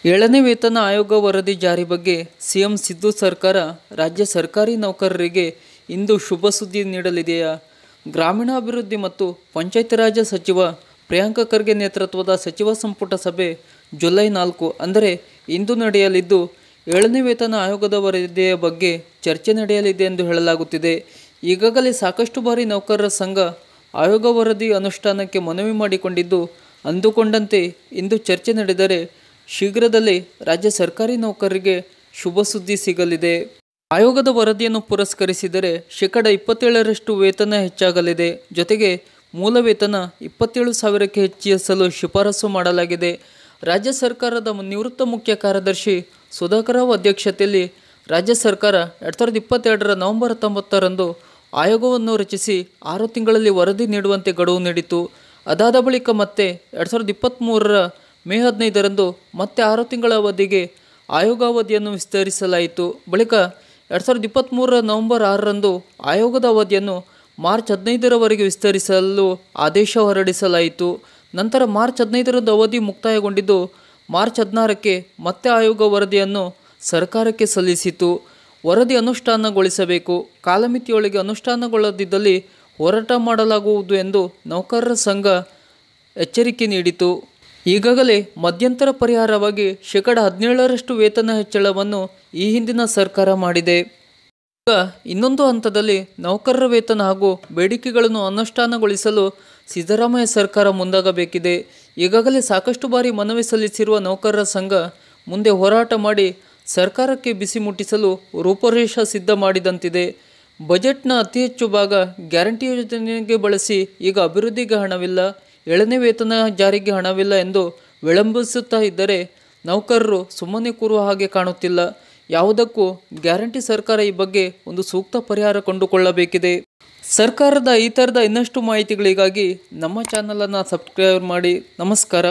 7ನೇ ವೇತನ ಆಯೋಗ ವರದಿ ಜಾರಿ ಬಗ್ಗೆ ಸಿಎಂ ಸಿದ್ದು ಸರ್ಕಾರ ರಾಜ್ಯ ಸರ್ಕಾರಿ ನೌಕರರಿಗೆ ಇಂದು ಶುಭ ಸುದ್ದಿ ನೀಡಲಿದೆಯಾ? ಗ್ರಾಮೀಣಾಭಿವೃದ್ಧಿ ಮತ್ತು ಪಂಚಾಯತ್ ರಾಜ್ ಸಚಿವ ಪ್ರಿಯಾಂಕ ಖರ್ಗೆ ನೇತೃತ್ವದ ಸಚಿವ ಸಂಪುಟ ಸಭೆ ಜುಲೈ 4 ಅಂದರೆ ಇಂದು ನಡೆಯಲಿದ್ದು, 7ನೇ ವೇತನ ಆಯೋಗದ ವರದಿಯ ಬಗ್ಗೆ ಚರ್ಚೆ ನಡೆಯಲಿದೆ ಎಂದು ಹೇಳಲಾಗುತ್ತಿದೆ. ಈಗಾಗಲೇ ಸಾಕಷ್ಟು ಬಾರಿ ನೌಕರರ ಸಂಘ ಆಯೋಗ ವರದಿ ಅನುಷ್ಠಾನಕ್ಕೆ ಮನವಿ ಮಾಡಿಕೊಂಡಿದ್ದು, ಅಂದುಕೊಂಡಂತೆ ಇಂದು ಚರ್ಚೆ ನಡೆದರೆ ಶೀಘ್ರದಲ್ಲೇ ರಾಜ್ಯ ಸರ್ಕಾರಿ ನೌಕರರಿಗೆ ಶುಭ ಸುದ್ದಿ ಸಿಗಲಿದೆ. ಆಯೋಗದ ವರದಿಯನ್ನು ಪುರಸ್ಕರಿಸಿದರೆ ಶೇಕಡ 27ರಷ್ಟು ವೇತನ ಹೆಚ್ಚಾಗಲಿದೆ. ಜೊತೆಗೆ ಮೂಲ ವೇತನ 27,000ಕ್ಕೆ ಹೆಚ್ಚಿಸಲು ಶಿಫಾರಸು ಮಾಡಲಾಗಿದೆ. ರಾಜ್ಯ ಸರ್ಕಾರದ ನಿವೃತ್ತ ಮುಖ್ಯ ಕಾರ್ಯದರ್ಶಿ ಸುಧಾಕರ್ ರಾವ್ ಅಧ್ಯಕ್ಷತೆಯಲ್ಲಿ ರಾಜ್ಯ ಸರ್ಕಾರ 2022ರ ನವೆಂಬರ್ 19ರಂದು ಆಯೋಗವನ್ನು ರಚಿಸಿ 6 ತಿಂಗಳಲ್ಲಿ ವರದಿ ನೀಡುವಂತೆ ಗಡುವು ನೀಡಿತು. ಅದಾದ ಬಳಿಕ ಮತ್ತೆ 2023ರ ಮೇ 15ರಂದು ಮತ್ತೆ 6 ತಿಂಗಳ ಅವಧಿಗೆ ಆಯೋಗ ಅವಧಿಯನ್ನು ವಿಸ್ತರಿಸಲಾಯಿತು. ಬಳಿಕ 2023ರ ನವೆಂಬರ್ 6ರಂದು ಆಯೋಗದ ಅವಧಿಯನ್ನು ಮಾರ್ಚ್ 15ರವರೆಗೆ ವಿಸ್ತರಿಸಲು ಆದೇಶ ಹೊರಡಿಸಲಾಯಿತು. ನಂತರ ಮಾರ್ಚ್ 15ರಂದು ಅವಧಿ ಮುಕ್ತಾಯಗೊಂಡಿದ್ದು, ಮಾರ್ಚ್ 16ಕ್ಕೆ ಮತ್ತೆ ಆಯೋಗ ವರದಿಯನ್ನು ಸರ್ಕಾರಕ್ಕೆ ಸಲ್ಲಿಸಿತು. ವರದಿ ಅನುಷ್ಠಾನಗೊಳಿಸಬೇಕು. ಕಾಲಮಿತಿಯೊಳಗೆ ಅನುಷ್ಠಾನಗೊಳ್ಳದಿದ್ದಲ್ಲಿ ಹೋರಾಟ ಮಾಡಲಾಗುವುದು ಎಂದು ನೌಕರರ ಸಂಘ ಎಚ್ಚರಿಕೆ ನೀಡಿತು. ಈಗಾಗಲೇ ಮಧ್ಯಂತರ ಪರಿಹಾರವಾಗಿ ಶೇಕಡ 17ರಷ್ಟು ವೇತನ ಹೆಚ್ಚಳವನ್ನು ಈ ಹಿಂದಿನ ಸರ್ಕಾರ ಮಾಡಿದೆ. ಈಗ ಇನ್ನೊಂದು ಹಂತದಲ್ಲಿ ನೌಕರರ ವೇತನ ಹಾಗೂ ಬೇಡಿಕೆಗಳನ್ನು ಅನುಷ್ಠಾನಗೊಳಿಸಲು ಸಿದ್ದರಾಮಯ್ಯ ಸರ್ಕಾರ ಮುಂದಾಗಬೇಕಿದೆ. ಈಗಾಗಲೇ ಸಾಕಷ್ಟು ಬಾರಿ ಮನವಿ ಸಲ್ಲಿಸಿರುವ ನೌಕರರ ಸಂಘ ಮುಂದೆ ಹೋರಾಟ ಮಾಡಿ ಸರ್ಕಾರಕ್ಕೆ ಬಿಸಿ ಮುಟ್ಟಿಸಲು ರೂಪುರೇಷ ಸಿದ್ಧ ಮಾಡಿದಂತಿದೆ. ಬಜೆಟ್ನ ಅತಿ ಹೆಚ್ಚು ಭಾಗ ಗ್ಯಾರಂಟಿ ಯೋಜನೆಗೆ ಬಳಸಿ ಈಗ ಅಭಿವೃದ್ಧಿಗೆ ಹಣವಿಲ್ಲ, 7ನೇ ವೇತನ ಜಾರಿಗೆ ಹಣವಿಲ್ಲ ಎಂದು ವಿಳಂಬಿಸುತ್ತಾ ಇದ್ದರೆ ನೌಕರರು ಸುಮ್ಮನೆ ಕೂರುವ ಹಾಗೆ ಕಾಣುತ್ತಿಲ್ಲ. ಯಾವುದಕ್ಕೂ ಗ್ಯಾರಂಟಿ ಸರ್ಕಾರ ಈ ಬಗ್ಗೆ ಒಂದು ಸೂಕ್ತ ಪರಿಹಾರ ಕಂಡುಕೊಳ್ಳಬೇಕಿದೆ. ಸರ್ಕಾರದ ಈ ಥರದ ಇನ್ನಷ್ಟು ಮಾಹಿತಿಗಳಿಗಾಗಿ ನಮ್ಮ ಚಾನಲನ್ನು ಸಬ್ಸ್ಕ್ರೈಬ್ ಮಾಡಿ. ನಮಸ್ಕಾರ.